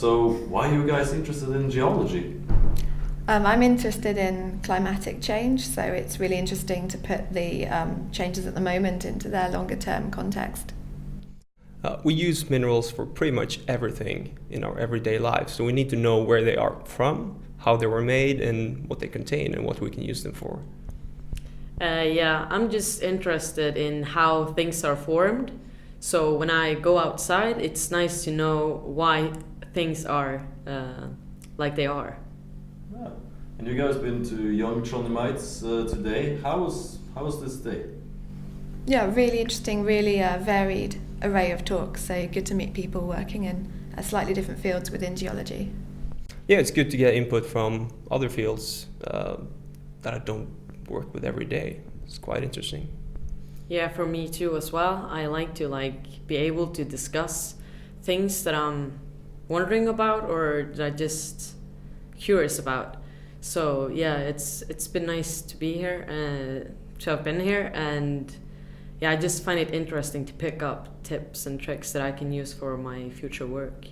So why are you guys interested in geology? I'm interested in climatic change, so it's really interesting to put the changes at the moment into their longer term context. We use minerals for pretty much everything in our everyday lives, so we need to know where they are from, how they were made, and what they contain, and what we can use them for. Yeah, I'm just interested in how things are formed. So when I go outside, it's nice to know why things are like they are. Yeah. And you guys been to Young Trondhjemites today. How was this day? Yeah, really interesting, really varied array of talks. So good to meet people working in slightly different fields within geology. Yeah, it's good to get input from other fields that I don't work with every day. It's quite interesting. Yeah, for me too as well. I like to be able to discuss things that I'm wondering about or that I'm just curious about. So yeah, it's been nice to be here, to have been here, and yeah, I just find it interesting to pick up tips and tricks that I can use for my future work.